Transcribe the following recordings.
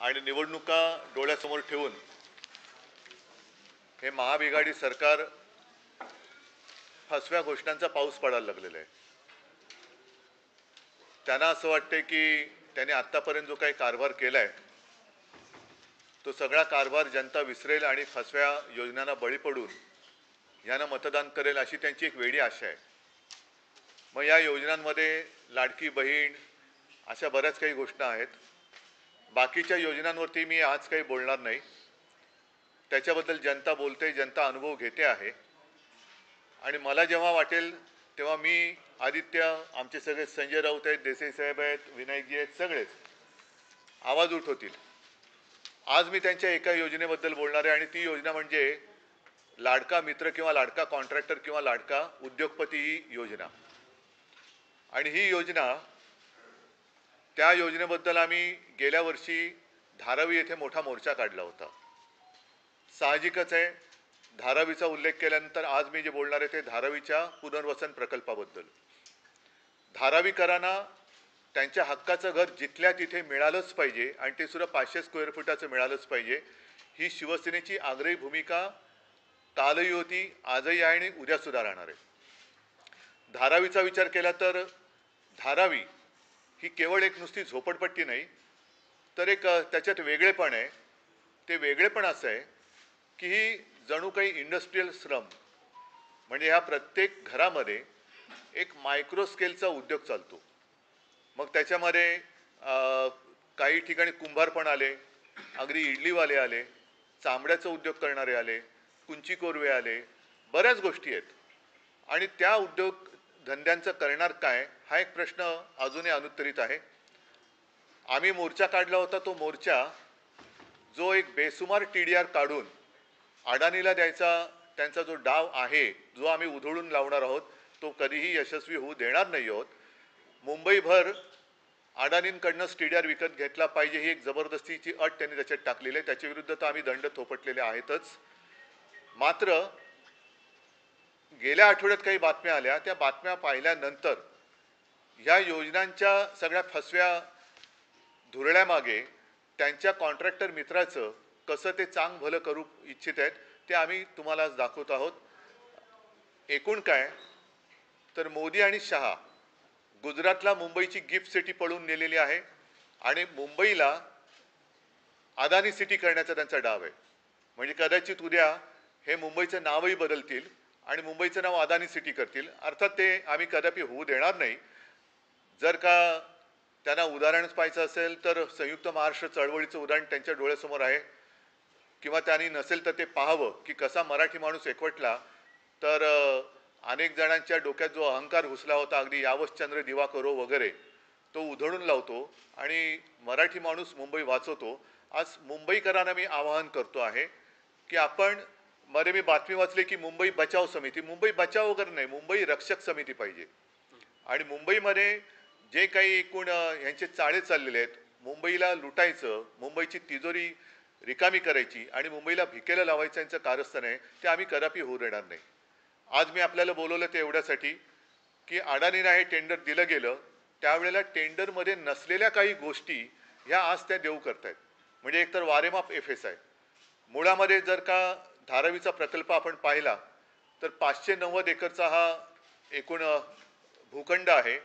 आणि निवडणुका डोळ्यासमोर ठेवून हे महाबिघाडी सरकार फसव्या घोषणांचा पाऊस पडायला लागलेला आहे। त्यांना असं वाटते की त्यांनी आतापर्यंत जो काही कारभार केलाय तो सगळा कारभार जनता विसरेल आणि फसव्या योजनांना बळी पडून यांना मतदान करेल अशी त्यांची एक वेडी आशा आहे। मग या योजनांमध्ये लाडकी बहीण अशा बऱ्याच काही गोष्टी आहेत। बाकीच्या योजनांवरती मी आज काही बोलणार नाही, त्याच्याबद्दल जनता बोलते, जनता अनुभव घेते आहे। आणि मला जेव्हा वाटेल तेव्हा मी आदित्य, आमचे सगळे संजय राऊत आहेत, देसाई साहेब आहेत, विनायकजी आहेत, सगळेच आवाज उठवतील। आज मी त्यांच्या एका योजनेबद्दल बोलणार आहे आणि ती योजना म्हणजे लाडका मित्र किंवा लाडका कॉन्ट्रॅक्टर किंवा लाडका उद्योगपती ही योजना। आणि ही योजना, त्या योजनेबद्दल आम्ही गेल्या वर्षी धारावी येथे मोठा मोर्चा काढला होता। साहजिकच आहे, धारावीचा उल्लेख केल्यानंतर आज मी जे बोलणार आहे ते धारावीच्या पुनर्वसन प्रकल्पाबद्दल। धारावीकरांना त्यांच्या हक्काचं घर जिथल्या तिथे मिळालंच पाहिजे आणि ते सुद्धा 500 स्क्वेअर फुटाचं मिळालंच पाहिजे, ही शिवसेनेची आग्रही भूमिका कालही होती, आजही आहे आणि उद्या सुद्धा राहणार आहे। धारावीचा विचार केला तर धारावी ही केवळ एक नुसती झोपडपट्टी नाही, तर एक त्याच्यात वेगळेपण आहे। ते वेगळेपण असं आहे की ही जणू काही इंडस्ट्रियल श्रम, म्हणजे ह्या प्रत्येक घरामध्ये एक मायक्रो स्केलचा उद्योग चालतो। मग त्याच्यामध्ये काही ठिकाणी कुंभार पण आले, अगदी इडलीवाले आले, चामड्याचा उद्योग करणारे आले, कुंची कोरवे आले, बऱ्याच गोष्टी आहेत। आणि त्या उद्योग धंद्यांचं करणार काय हा एक प्रश्न अजूनही अनुत्तरित आहे। आम्ही मोर्चा काढला होता, तो मोर्चा जो एक बेसुमार TDR काढून अडाणीला द्यायचा त्यांचा जो डाव आहे, जो आम्ही उधळून लावणार आहोत, तो कधीही यशस्वी होऊ देणार नाही आहोत। मुंबईभर अडाणींकडनंच TDR विकत घेतला पाहिजे ही एक जबरदस्तीची अट त्यांनी त्याच्यात टाकलेली आहे, त्याच्या विरुद्ध तर आम्ही दंड थोपटलेले आहेतच। मात्र गेल्या आठवड्यात काही बातम्या आल्या, त्या बातम्या पाहिल्यानंतर या योजनांच्या सगळ्या फसव्या धुरळ्यामागे त्यांच्या कॉन्ट्रॅक्टर मित्राचं कसं ते चांग भलं करू इच्छित आहेत ते आम्ही तुम्हाला आज दाखवत आहोत। एकूण काय तर मोदी आणि शहा गुजरातला मुंबईची गिफ्ट सिटी पळून नेलेली आहे आणि मुंबईला अदानी सिटी करण्याचा त्यांचा डाव आहे। म्हणजे कदाचित उद्या हे मुंबईचं नावही बदलतील आणि मुंबईचं नाव अदानी सिटी करतील। अर्थात ते आम्ही कदापि होऊ देणार नाही। जर का त्यांना उदाहरणच पाहायचं असेल तर संयुक्त महाराष्ट्र चळवळीचं उदाहरण त्यांच्या डोळ्यासमोर आहे, किंवा त्यांनी नसेल तर ते पाहावं की कसा मराठी माणूस एकवटला तर अनेक जणांच्या डोक्यात जो अहंकार घुसला होता, अगदी यावश्चंद्र दिवाकरो वगैरे, तो उधळून लावतो आणि मराठी माणूस मुंबई वाचवतो। आज मुंबईकरांना मी आवाहन करतो आहे की आपण, मध्ये मी बातमी वाचली की मुंबई बचाव समिती, मुंबई बचाव वगैरे नाही, मुंबई रक्षक समिती पाहिजे। आणि मुंबईमध्ये जे काही एकूण ह्यांचे चाळे चाललेले आहेत, मुंबईला लुटायचं, मुंबईची तिजोरी रिकामी करायची आणि मुंबईला भिकेला लावायचं यांचं कारस्थान आहे, ते आम्ही कदापि होऊ देणार नाही। आज मी आपल्याला बोलवलं ते एवढ्यासाठी की अडाणीला हे टेंडर दिलं गेलं, त्यावेळेला टेंडरमध्ये नसलेल्या काही गोष्टी ह्या आज त्या देऊ करतायत। म्हणजे एकतर वारेमाप FSI, मुळामध्ये जर का धारावीचा प्रकल्प आपण पाहिला तर 590 एकरचा हा एकूण भूखंड आहे।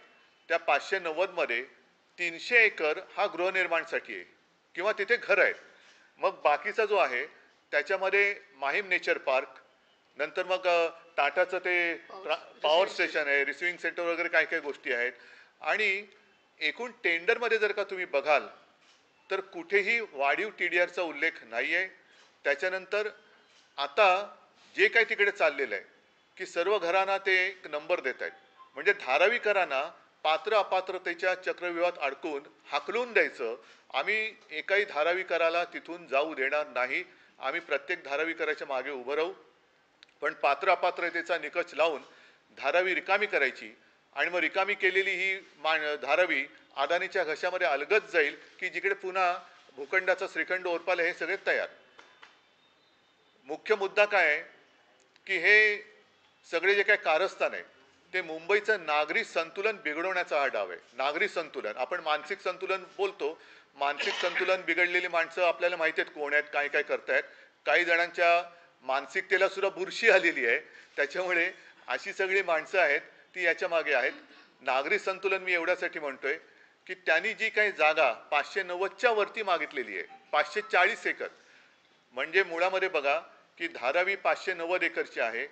त्या 590 मध्ये 300 एकर हा गृहनिर्माणसाठी आहे किंवा तिथे घर आहेत। मग बाकीचा जो आहे त्याच्यामध्ये माहीम नेचर पार्क, नंतर मग टाटाचं ते पॉवर स्टेशन आहे, रिसिव्हिंग सेंटर वगैरे काय काय गोष्टी आहेत। आणि एकूण टेंडरमध्ये जर का तुम्ही बघाल तर कुठेही वाढीव TDRचा उल्लेख नाही आहे। त्याच्यानंतर आता जे काही तिकडे चाललेलं आहे की सर्व घरांना ते एक नंबर देत आहेत, म्हणजे धारावीकरांना पात्र अपात्रतेच्या चक्रव्यूहात अडकून हाकलून द्यायचं। आम्ही एकाही धारावीकराला तिथून जाऊ देणार नाही। आम्ही प्रत्येक धारावीकराच्या मागे उभं राहू, पण पात्र अपात्रतेचा निकष लावून धारावी रिकामी करायची आणि मग रिकामी केलेली ही धारावी अदानीच्या घशामध्ये अलगद जाईल की जिकडे पुन्हा भूखंडाचा श्रीखंड ओरपाले हे सगळे तयार। मुख्य मुद्दा काय आहे की हे सगळे जे काही कारस्थान आहे ते मुंबईचं नागरी संतुलन बिघडवण्याचा हा डाव आहे। नागरी संतुलन, आपण मानसिक संतुलन बोलतो, मानसिक संतुलन बिघडलेली माणसं आपल्याला माहिती आहेत कोण आहेत, काय काय करतायत. काही जणांच्या मानसिकतेला सुद्धा बुरशी आलेली आहे. त्याच्यामुळे अशी सगळी माणसं आहेत ती याच्या मागे आहेत. नागरी संतुलन मी एवढ्यासाठी म्हणतोय की त्यांनी जी काही जागा 590च्या वरती मागितलेली आहे, 540 एकर, म्हणजे मुळामध्ये बघा की धारावी 590 एकरची आहे.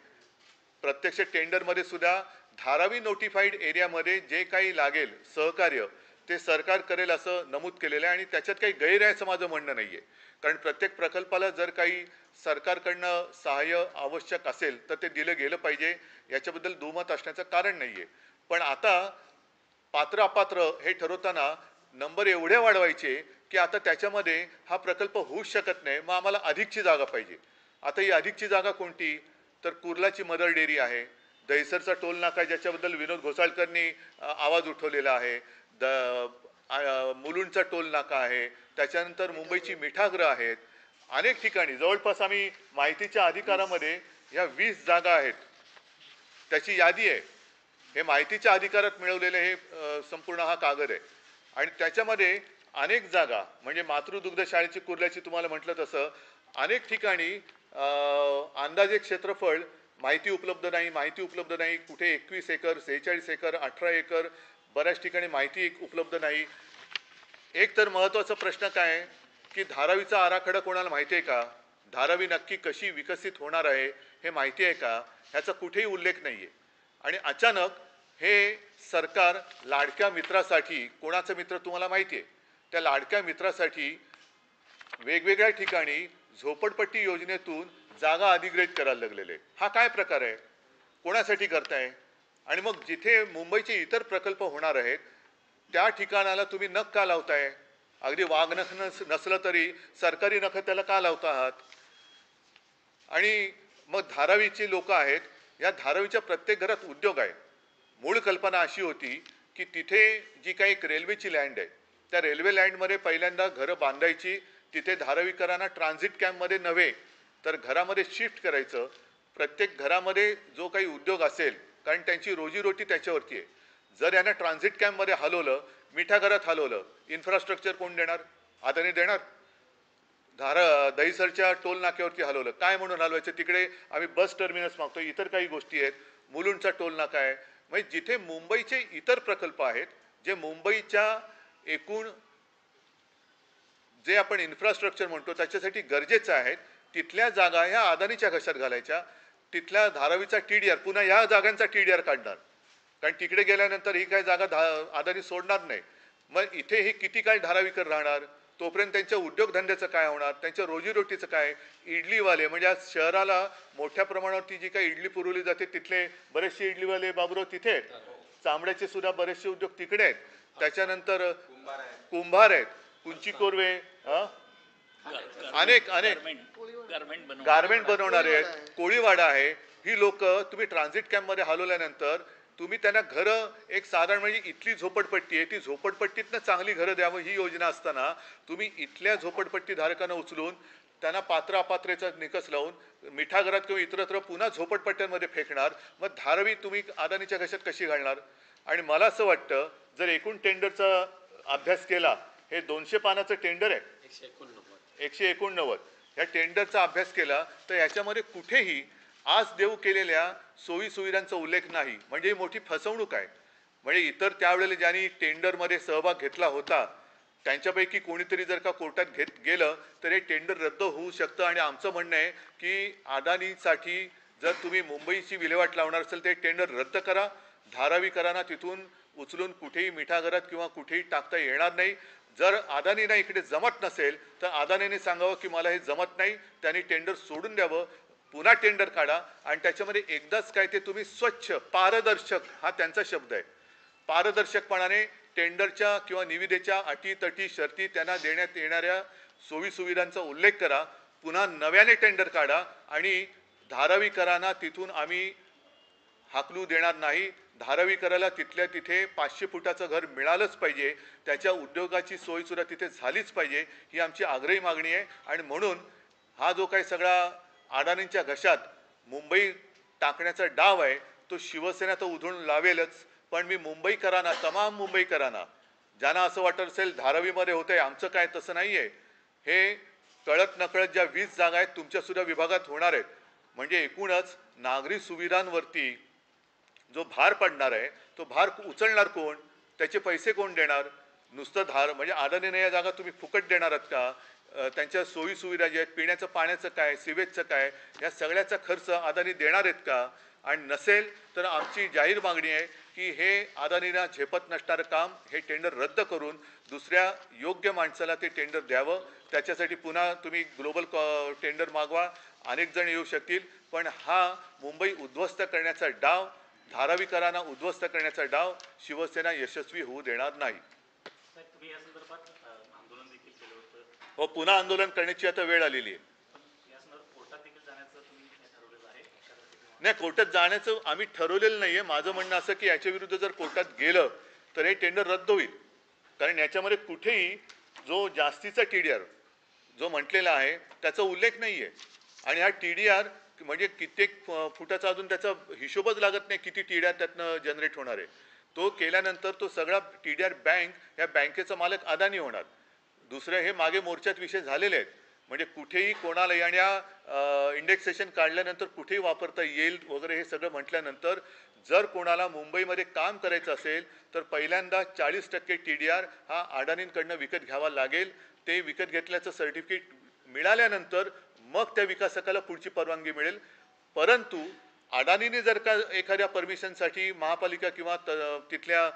प्रत्यक्ष टेंडरमध्ये सुद्धा धारावी नोटिफाईड एरियामध्ये जे काही लागेल सहकार्य ते सरकार करेल असं नमूद केलेलं आहे. आणि त्याच्यात काही गैर आहे असं माझं म्हणणं नाही आहे, कारण प्रत्येक प्रकल्पाला जर काही सरकारकडनं सहाय्य आवश्यक असेल तर ते दिलं गेलं पाहिजे, याच्याबद्दल दुमत असण्याचं कारण नाही आहे. पण आता पात्र अपात्र हे ठरवताना नंबर एवढे वाढवायचे की आता त्याच्यामध्ये हा प्रकल्प होऊच शकत नाही, मग आम्हाला अधिकची जागा पाहिजे. आता ही अधिकची जागा कोणती, तर कुर्लाची मदर डेअरी आहे, दहिसरचा टोल नाका आहे ज्याच्याबद्दल विनोद घोसाळकरनी आवाज उठवलेला आहे, मुलुंडचा टोल नाका आहे, त्याच्यानंतर मुंबईची मिठागृह आहेत. अनेक ठिकाणी जवळपास आम्ही माहितीच्या अधिकारामध्ये ह्या 20 जागा आहेत त्याची यादी आहे. हे माहितीच्या अधिकारात मिळवलेले हे संपूर्ण हा कागद आहे. आणि त्याच्यामध्ये अनेक जागा म्हणजे मातृदुग्ध शाळेची कुर्ल्याची तुम्हाला म्हटलं तसं अनेक ठिकाणी अंदाजे क्षेत्रफळ माहिती उपलब्ध नाही. कुठे 21 एकर, 46 एकर, 18 एकर, बऱ्याच ठिकाणी माहिती उपलब्ध नाही. एक तर महत्त्वाचा प्रश्न काय आहे की धारावीचा आराखडा कोणाला माहिती आहे का, धारावी नक्की कशी विकसित होणार आहे हे माहिती आहे का, ह्याचा कुठेही उल्लेख नाही आहे. आणि अचानक हे सरकार लाडक्या मित्रासाठी, कोणाचा मित्र तुम्हाला माहिती आहे, त्या लाडक्या मित्रासाठी वेगवेगळ्या ठिकाणी झोपडपट्टी योजनेतून जागा अधिग्रहित करायला लागलेले. हा काय प्रकार आहे, कोणासाठी करताय. आणि मग जिथे मुंबईचे इतर प्रकल्प होणार आहेत त्या ठिकाणाला तुम्ही नख का लावताय, अगदी वाघ नख नसलं तरी सरकारी नख त्याला का लावता आहात. आणि मग धारावीची लोक आहेत, या धारावीच्या प्रत्येक घरात उद्योग आहे. मूळ कल्पना अशी होती की तिथे जी काही एक रेल्वेची लँड आहे त्या रेल्वे लँडमध्ये पहिल्यांदा घरं बांधायची, तिथे धारावीकरांना ट्रान्झिट कॅम्पमध्ये नव्हे तर घरामध्ये शिफ्ट करायचं. प्रत्येक घरामध्ये जो काही उद्योग असेल, कारण त्यांची रोजीरोटी त्याच्यावरती आहे. जर यांना ट्रान्झिट कॅम्पमध्ये हलवलं, मिठागरात हलवलं, इन्फ्रास्ट्रक्चर कोण देणार, अदानी देणार. दहिसरच्या टोल नाक्यावरती हलवलं, काय म्हणून हलवायचं, तिकडे आम्ही बस टर्मिनस मागतो, इतर काही गोष्टी आहेत, मुलुंडचा टोल नाका आहे. म्हणजे जिथे मुंबईचे इतर प्रकल्प आहेत जे मुंबईच्या एकूण जे आपण इन्फ्रास्ट्रक्चर म्हणतो त्याच्यासाठी गरजेचं आहे, तिथल्या जागा ह्या अदानीच्या घशात घालायच्या. तिथल्या धारावीचा TDR, पुन्हा या जागांचा TDR काढणार, कारण तिकडे गेल्यानंतर ही काही जागा अदानी सोडणार नाही. मग इथे हे किती काळ धारावीकर राहणार, तोपर्यंत त्यांच्या उद्योगधंद्याचं काय होणार, त्यांच्या रोजीरोटीचं काय. इडलीवाले म्हणजे आज शहराला मोठ्या प्रमाणावरती जी काही इडली पुरवली जाते तिथले बरेचसे इडलीवाले बाबूराव तिथे आहेत, चामड्याचे सुद्धा बरेचसे उद्योग तिकडे आहेत. त्याच्यानंतर कुंभार आहेत, कुंची कोरवे, अनेक गारमेंट बनवणारे आहेत, कोळीवाडा आहे. ही लोक तुम्ही ट्रान्झिट कॅम्पमध्ये हलवल्यानंतर तुम्ही त्यांना घरं, एक साधारण म्हणजे इथली झोपडपट्टी आहे ती झोपडपट्टीतनं चांगली घरं द्यावं ही योजना असताना तुम्ही इथल्या झोपडपट्टी धारकांना उचलून त्यांना पात्र अपात्रेचा निकष लावून मिठागरात किंवा इतरत्र पुन्हा झोपडपट्ट्यांमध्ये फेकणार. मग धारावी तुम्ही अदानीच्या घशात कशी घालणार. आणि मला असं वाटतं जर एकूण टेंडरचा अभ्यास केला, हे 200 पानाचं टेंडर आहे, 189, या टेंडरचा अभ्यास केला तर याच्यामध्ये कुठेही आज देऊ केलेल्या सोयी सुविधांचा उल्लेख नाही. म्हणजे ही मोठी फसवणूक आहे. म्हणजे इतर त्यावेळेला ज्यांनी टेंडरमध्ये सहभाग घेतला होता त्यांच्यापैकी कोणीतरी जर का कोर्टात गेलं तर हे टेंडर रद्द होऊ शकतं. आणि आमचं म्हणणं आहे की अदानीसाठी जर तुम्ही मुंबईची विल्हेवाट लावणार असेल तर हे टेंडर रद्द करा. धारावीकरांना तिथून उचलून कुठेही मिठागरात किंवा कुठेही टाकता येणार नाही. जर अदानीला इकडे जमत नसेल तर अदानीने सांगावं की मला हे जमत नाही, त्यांनी टेंडर सोडून द्यावं, पुन्हा टेंडर काढा. आणि त्याच्यामध्ये एकदाच काय ते तुम्ही स्वच्छ, पारदर्शक, हा त्यांचा शब्द आहे, पारदर्शकपणाने टेंडरच्या किंवा निविदेच्या अटी तटी शर्ती त्यांना देण्यात येणाऱ्या सोयी सुविधांचा उल्लेख करा. पुन्हा नव्याने टेंडर काढा. आणि धारावीकरांना तिथून आम्ही हाकलू देणार नाही. धारावीकराला तिथल्या तिथे 500 फुटाचं घर मिळालंच पाहिजे, त्याच्या उद्योगाची सोयीसुद्धा तिथे झालीच पाहिजे, ही आमची आग्रही मागणी आहे. आणि म्हणून हा जो काही सगळा अदानींच्या घशात मुंबई टाकण्याचा डाव आहे तो शिवसेना तर उधळून लावेलच. पण मी मुंबईकरांना, तमाम मुंबईकरांना ज्यांना असं वाटत असेल धारावीमध्ये होतंय आमचं काय, तसं नाही आहे. हे कळत नकळत ज्या 20 जागा आहेत तुमच्यासुद्धा विभागात होणार आहेत. म्हणजे एकूणच नागरी सुविधांवरती जो भार पडणार आहे तो भार उचलणार कोण, त्याचे पैसे कोण देणार. नुसतं म्हणजे अडाणीने या जागा तुम्ही फुकट देणार आहात का. त्यांच्या सोयी सुविधा ज्या आहेत, पिण्याचं पाण्याचं काय, सिवेजचं काय, या सगळ्याचा खर्च अदानी देणार आहेत का. आणि नसेल तर आमची जाहीर मागणी आहे की हे अदानीला झेपत नसणारं काम हे टेंडर रद्द करून दुसऱ्या योग्य माणसाला ते टेंडर द्यावं. त्याच्यासाठी पुन्हा तुम्ही ग्लोबल टेंडर मागवा, अनेक जण येऊ शकतील. पण हा मुंबई उद्ध्वस्त करण्याचा डाव, धारावीकरांना उद्ध्वस्त करण्याचा डाव शिवसेना यशस्वी होऊ देणार नाही. हो, पुन्हा आंदोलन करण्याची आता वेळ आलेली आहे. नाही, कोर्टात जाण्याचं आम्ही ठरवलेलं नाहीये. माझं म्हणणं असं की याच्या विरुद्ध जर कोर्टात गेलं तर हे टेंडर रद्द होईल. कारण याच्यामध्ये कुठेही जो जास्तीचा TDR जो म्हटलेला आहे त्याचा उल्लेख नाहीये. आणि हा TDR म्हणजे कित्येक फुटाचा अजून त्याचा हिशोबच लागत नाही किती TDR त्यातनं जनरेट होणार आहे. तो केल्यानंतर तो सगळा TDR बँक, या बँकेचा मालक अदानी होणार. दुसरं हे मागे मोर्चात विषय झालेले आहेत. म्हणजे कुठेही कोणाला आणि इंडेक्सेशन काढल्यानंतर कुठेही वापरता येईल वगैरे हे सगळं म्हटल्यानंतर जर कोणाला मुंबईमध्ये काम करायचं असेल तर पहिल्यांदा 40% TDR हा अडाणींकडनं विकत घ्यावा लागेल. ते विकत घेतल्याचं सर्टिफिकेट मिळाल्यानंतर मग त्या विकासकाला पुढची परवानगी मिळेल. परंतु अडाणीने जर का एखाद्या परमिशनसाठी महापालिका किंवा तिथल्या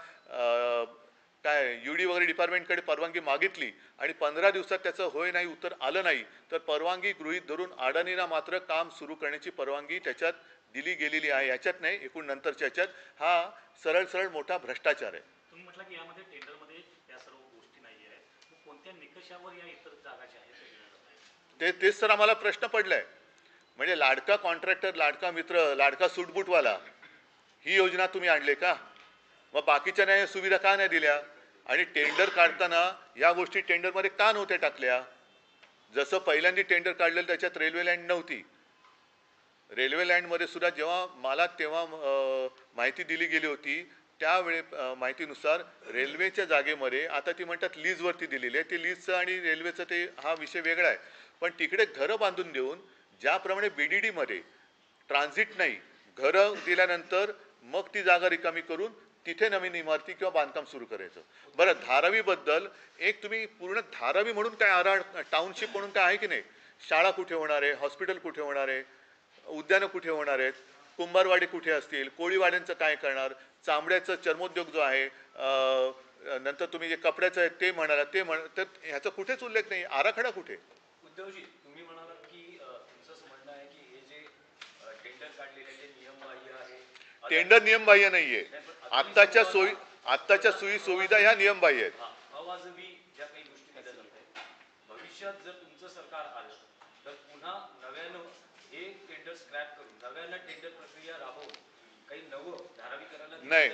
काय UD वगैरे डिपार्टमेंटकडे परवानगी मागितली आणि 15 दिवसात त्याचं होय नाही उत्तर आलं नाही तर परवानगी गृहीत धरून अडाणीला मात्र काम सुरू करण्याची परवानगी त्याच्यात दिली गेलेली आहे. याच्यात नाही, एकूण नंतरच्या याच्यात हा सरळ सरळ मोठा भ्रष्टाचार आहे. तुम्ही म्हटलं की यामध्ये टेंडरमध्ये या सर्व गोष्टी नाही आहेत, मग कोणत्या निकषावर या इतर जागा ज्या आहेत तेच तर आम्हाला प्रश्न पडलाय. म्हणजे लाडका कॉन्ट्रॅक्टर, लाडका मित्र, लाडका सूटबूटवाला ही योजना तुम्ही आणले का. मग बाकीच्या न्याय सुविधा का नाही दिल्या. आणि टेंडर काढताना या गोष्टी टेंडरमध्ये का नव्हत्या टाकल्या. जसं पहिल्यांदा टेंडर काढलेलं त्याच्यात रेल्वे लँड नव्हती. रेल्वे लँडमध्ये सुद्धा जेव्हा मला तेव्हा माहिती दिली गेली होती त्यावेळे माहितीनुसार रेल्वेच्या जागेमध्ये आता ती म्हणतात लीजवरती दिलेली आहे. ते लीजचं आणि रेल्वेचं ते हा विषय वेगळा आहे. पण तिकडे घरं बांधून देऊन ज्याप्रमाणे BDD मध्ये ट्रान्झिट नाही, घरं दिल्यानंतर मग ती जागा रिकामी करून तिथे नवीन इमारती किंवा बांधकाम सुरू करायचं. बरं, धारावीबद्दल एक तुम्ही पूर्ण धारावी म्हणून काय टाउनशिप म्हणून काय आहे की नाही. शाळा कुठे होणार आहे, हॉस्पिटल कुठे होणार आहे, उद्यानं कुठे होणार आहेत, कुंभारवाडी कुठे असतील, कोळीवाड्यांचं काय करणार, चामड्याचं चर्मोद्योग जो आहे, नंतर तुम्ही जे कपड्याचं आहे ते म्हणाला ते तर ह्याचा कुठेच उल्लेख नाही. आराखडा कुठे. उद्धवजी, तुम्ही म्हणालात की तुमचं म्हणणं आहे की हे जे टेंडर काढलेले ते नियमबाह्य आहे. टेंडर नियमबाह्य नाहीये. आत्ताच्या सोयी सुविधा ह्या नियमबाह्य आहेत. अवाजवी ज्या काही गोष्टी केल्या जात आहेत, भविष्यात जर तुमचं सरकार आलं तर पुन्हा नव्यानं हे टेंडर स्क्रॅप करून नव्यानं टेंडर प्रक्रिया राबवून काही नवं धारावीकरांना नाही,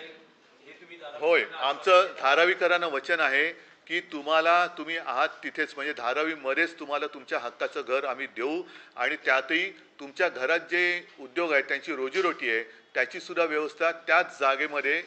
हे तुम्ही होय, आमचं धारावीकरांना वचन आहे की तुम्ही आहात तिथेच, म्हणजे धारावीमध्येच तुम्हाला तुमच्या हक्काचं घर आम्ही देऊ. आणि त्यातही तुमच्या घरात जे उद्योग आहेत त्यांची रोजीरोटी आहे त्याची सुद्धा व्यवस्था त्याच जागेमध्ये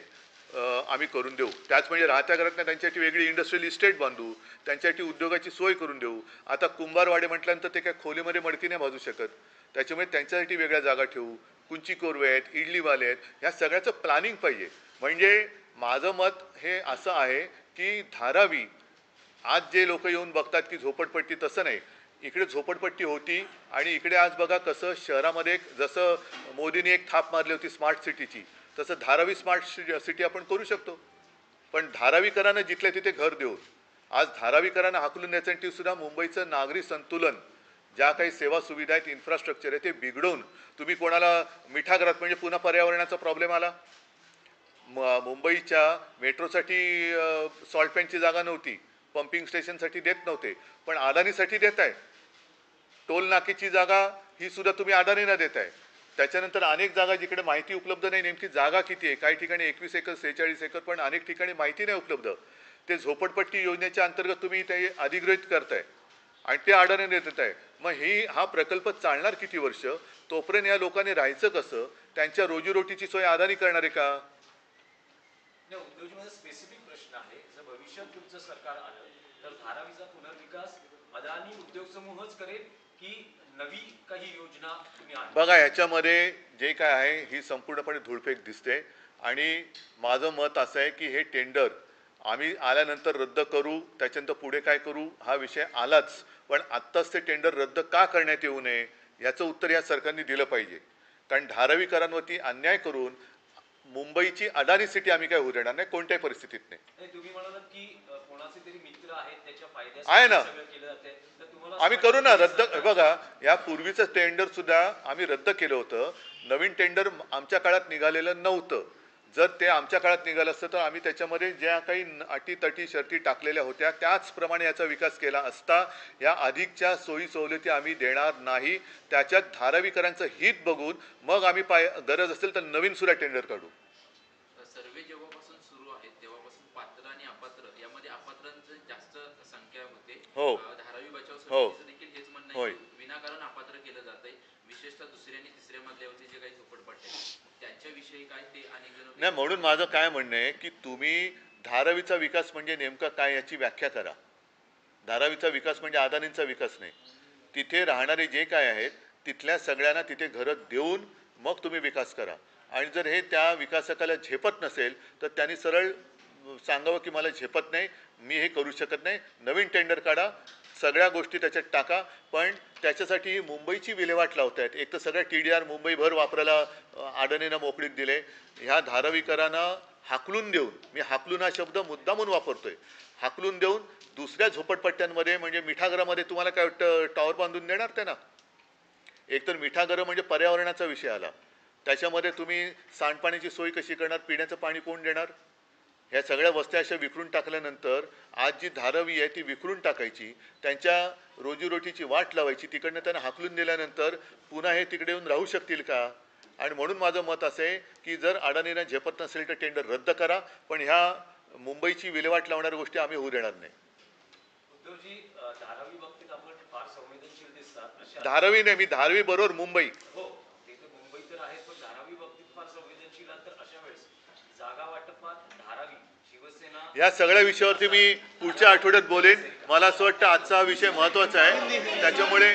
आम्ही करून देऊ. त्याच म्हणजे राहत्या घरात नाही, त्यांच्यासाठी वेगळी इंडस्ट्रियल इस्टेट बांधू, त्यांच्यासाठी उद्योगाची सोय करून देऊ. आता कुंभारवाडे म्हटल्यानंतर ते काय खोलीमध्ये मडकी नाही भाजू शकत, त्याच्यामुळे त्यांच्यासाठी वेगळ्या जागा ठेवू. कुंची कोरवे आहेत, इडलीवाले आहेत, ह्या सगळ्याचं प्लॅनिंग पाहिजे. म्हणजे माझं मत हे असं आहे की धारावी आज जे लोक येऊन बघतात की झोपडपट्टी, तसं नाही. इकडे झोपडपट्टी होती आणि इकडे आज बघा कसं शहरामध्ये जसं मोदींनी एक थाप मारली होती स्मार्ट सिटीची, तसं धारावी स्मार्ट सिटी आपण करू शकतो. पण धारावीकरांना जिथल्या तिथे घर देऊन आज धारावीकरांना हाकलून द्यायसाठी सुद्धा मुंबईचं नागरी संतुलन, ज्या काही सेवा सुविधा आहेत, इन्फ्रास्ट्रक्चर आहे, ते बिघडवून तुम्ही कोणाला मिठागरात, म्हणजे पुन्हा पर्यावरणाचा प्रॉब्लेम आला. मुंबईच्या मेट्रोसाठी सॉल्ट पॅन्टची जागा नव्हती, पंपिंग स्टेशनसाठी देत नव्हते, पण अदानीसाठी देत आहे. टोल नाकेची जागा ही सुद्धा तुम्ही अदानीला देत आहे. त्याच्यानंतर अनेक जागा जिकडे माहिती उपलब्ध नाही नेमकी जागा किती आहे, काही ठिकाणी 21 एकर 46 एकर, पण अनेक ठिकाणी माहिती नाही उपलब्ध. ते झोपडपट्टी योजनेच्या अंतर्गत तुम्ही ते अधिग्रहित करताय आणि ते अडाणीने देत आहे. मग हा प्रकल्प चालणार किती वर्ष, तोपर्यंत या लोकांनी राहायचं कसं, त्यांच्या रोजीरोटीची सोय अदानी करणार आहे का. उद्योजकांचा स्पेसिफिक प्रश्न आहे, जर भविष्यात भविष्यात तुमचं सरकार आलं तर धारावीचा पुनर्विकास अदानी उद्योग समूहच करेल की नवी काही योजना तुम्ही आणा? बघा, ह्याच्यामध्ये जे काय आहे ही संपूर्णपणे धूळफेक दिसते आणि माझं मत असं आहे की हे टेंडर आम्ही आल्यानंतर रद्द करू, त्याच्यानंतर पुढे काय करू हा विषय आलाच, पण आत्ताच ते टेंडर रद्द का करण्यात येऊ नये याचं उत्तर या सरकारने दिलं पाहिजे. कारण धारावीकरांवरती अन्याय करून मुंबईची अदानी सिटी आम्ही काय होऊ देणार नाही कोणत्याही परिस्थितीत नाही. नाही, तुम्ही म्हणालात की कोणाचे तरी मित्र आहेत त्याच्या आहे फायद्यासाठी ना. सगळं केलं जाते, तर तुम्हाला आम्ही करू ना रद्द. बघा, या पूर्वीचं टेंडर सुद्धा आम्ही रद्द केलं होतं. नवीन टेंडर आमच्या काळात निघालेलं नव्हतं. जर ते आमच्या काळात निघालं असतं तर आम्ही त्याच्यामध्ये ज्या काही अटी तटी शर्ती टाकलेल्या होत्या त्याचप्रमाणे याचा विकास केला असता. या अधिकच्या सोयी सवलती आम्ही देणार नाही. त्याच्यात धारावीकरांचं हित बघून मग आम्ही गरज असेल तर नवीन सुद्धा टेंडर काढू. सर्वे जेव्हापासून सुरू आहेत तेव्हापासून पात्र आणि अपात्र यामध्ये अपात्रांची जास्त संख्या होते. हो. धारावी बचाव हो. समितीचं देखील हेच म्हणणं होय. आहे की विनाकारण अपात्र केलं जातंय, विशेषतः दुसऱ्या आणि तिसऱ्या मजल्यावरती जे काही झोपडपट्ट्या आहेत त्यांच्याविषयी काय ते अनेक जण नाही, म्हणून माझं काय म्हणणं आहे की तुम्ही धारावीचा विकास म्हणजे नेमका काय याची व्याख्या करा. धारावीचा विकास म्हणजे अदानींचा विकास नाही. तिथे राहणारे जे काय आहेत तिथल्या सगळ्यांना तिथे घरं देऊन मग तुम्ही विकास करा. आणि जर हे त्या विकासकाला झेपत नसेल तर त्यांनी सरळ सांगावं की मला झेपत नाही, मी हे करू शकत नाही, नवीन टेंडर काढा, सगळ्या गोष्टी त्याच्यात टाका. पण त्याच्यासाठी मुंबईची विल्हेवाट लावतायत. एक तर सगळ्या TDR मुंबईभर वापरायला अडाणीनं मोकळीक दिले. ह्या धारावीकरांना हाकलून देऊन, मी हाकलून हा शब्द मुद्दामून वापरतोय, हाकलून देऊन दुसऱ्या झोपडपट्ट्यांमध्ये म्हणजे मिठागरामध्ये तुम्हाला काय वाटतं टॉवर बांधून देणार त्यांना? एकतर मिठागरं म्हणजे पर्यावरणाचा विषय आला, त्याच्यामध्ये तुम्ही सांडपाण्याची सोय कशी करणार, पिण्याचं पाणी कोण देणार? ह्या सगळ्या वस्त्या अशा विखरून टाकल्यानंतर आज जी धारावी आहे ती विखरून टाकायची, त्यांच्या रोजीरोटीची वाट लावायची, तिकडनं त्यांना हाकलून दिल्यानंतर पुन्हा हे तिकडे येऊन राहू शकतील का? आणि म्हणून माझं मत असं आहे की जर अडाणीनं झेपत नसेल तर टेंडर रद्द करा, पण ह्या मुंबईची विल्हेवाट लावणाऱ्या गोष्टी आम्ही होऊ देणार नाही. उद्धवजी, धारावी बाबतीत आपण फार संवेदनशील दिसतात अशा धारावी नाही, मी धारावी बरोबर मुंबई. हो, ते तर मुंबई तर आहे, पण धारावी बाबतीत फार संवेदनशील आहात. तर अशा वेळेस जागा वाटपात धारावी शिवसेना या सगळ्या विषयावरती मी पुढच्या आठवड्यात बोलेन. मला असं वाटतं आजचा हा विषय महत्त्वाचा आहे, त्याच्यामुळे